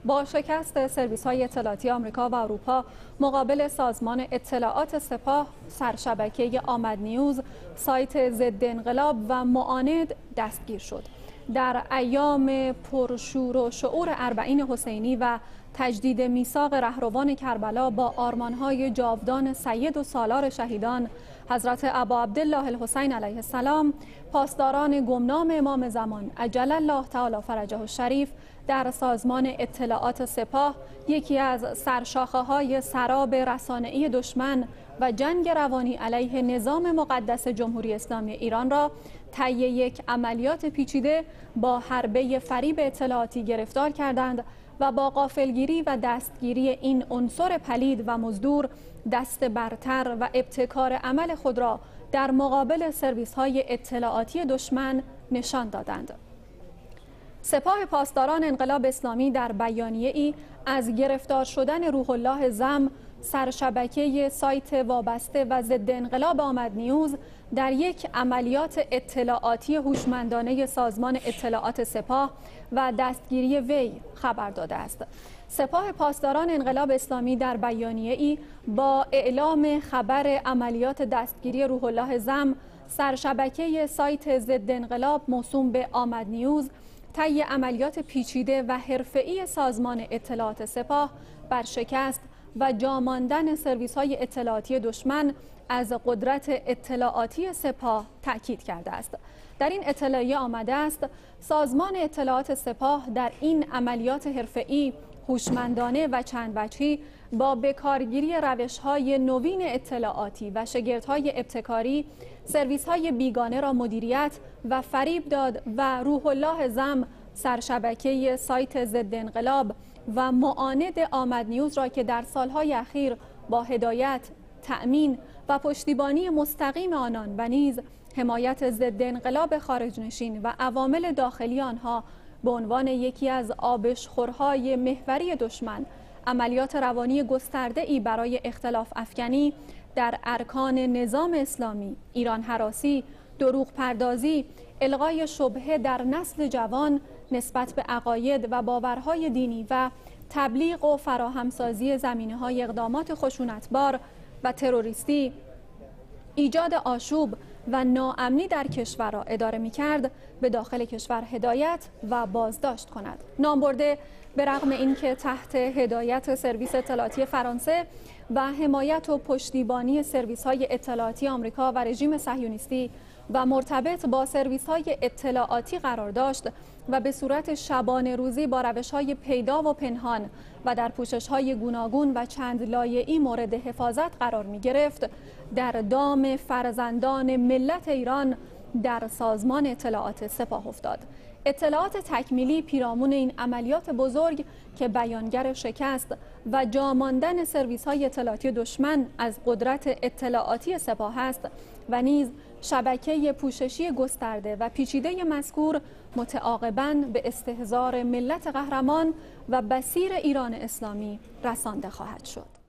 با شکست سرویس‌های اطلاعاتی آمریکا و اروپا مقابل سازمان اطلاعات سپاه، سرشبکه آمد نیوز، سایت ضد انقلاب و معاند دستگیر شد. در ایام پرشور و شعور اربعین حسینی و تجدید میثاق رهروان کربلا با آرمان‌های جاودان سید و سالار شهیدان حضرت ابا عبدالله الحسین علیه السلام، پاسداران گمنام امام زمان عجل الله تعالی فرجه الشریف در سازمان اطلاعات سپاه، یکی از سرشاخه‌های سراب رسانه‌ای دشمن و جنگ روانی علیه نظام مقدس جمهوری اسلامی ایران را طی یک عملیات پیچیده با حربه فریب اطلاعاتی گرفتار کردند و با غافلگیری و دستگیری این عنصر پلید و مزدور دست برتر و ابتکار عمل خود را در مقابل سرویس‌های اطلاعاتی دشمن نشان دادند. سپاه پاسداران انقلاب اسلامی در بیانیه‌ای از گرفتار شدن روح الله زم، سرشبکه سایت وابسته و ضد انقلاب آمد نیوز، در یک عملیات اطلاعاتی هوشمندانه سازمان اطلاعات سپاه و دستگیری وی خبر داده است. سپاه پاسداران انقلاب اسلامی در بیانیه‌ای با اعلام خبر عملیات دستگیری روح الله زم، سرشبکه سایت ضد انقلاب موسوم به آمد نیوز، طی عملیات پیچیده و حرفه‌ای سازمان اطلاعات سپاه بر شکست و جا ماندن سرویس‌های اطلاعاتی دشمن از قدرت اطلاعاتی سپاه تأکید کرده است. در این اطلاعیه آمده است سازمان اطلاعات سپاه در این عملیات حرفه‌ای هوشمندانه و چند وجهی با بکارگیری روش‌های نوین اطلاعاتی و شگردهای ابتکاری سرویس‌های بیگانه را مدیریت و فریب داد و روح الله زم، سرشبکه سایت ضد انقلاب و معاند آمد نیوز را که در سالهای اخیر با هدایت، تأمین و پشتیبانی مستقیم آنان و نیز حمایت ضد انقلاب خارجنشین و عوامل داخلی آنها به عنوان یکی از آبشخورهای محوری دشمن عملیات روانی گسترده‌ای برای اختلاف افکنی در ارکان نظام اسلامی، ایران هراسی، دروغ پردازی، الغای شبهه در نسل جوان نسبت به عقاید و باورهای دینی و تبلیغ و فراهمسازی زمینه‌های اقدامات خشونتبار و تروریستی، ایجاد آشوب و ناامنی در کشور را اداره می‌کرد، به داخل کشور هدایت و بازداشت کند. نامبرده به رغم اینکه تحت هدایت سرویس اطلاعاتی فرانسه و حمایت و پشتیبانی سرویس‌های اطلاعاتی آمریکا و رژیم صهیونیستی و مرتبط با سرویس‌های اطلاعاتی قرار داشت و به صورت شبانه روزی با روش‌های پیدا و پنهان و در پوشش‌های گوناگون و چند لایه‌ای مورد حفاظت قرار می‌گرفت، در دام فرزندان ملت ایران در سازمان اطلاعات سپاه افتاد. اطلاعات تکمیلی پیرامون این عملیات بزرگ که بیانگر شکست و جا ماندن سرویس‌های اطلاعاتی دشمن از قدرت اطلاعاتی سپاه است و نیز شبکه پوششی گسترده و پیچیده مذکور متعاقباً به استحضار ملت قهرمان و بصیر ایران اسلامی رسانده خواهد شد.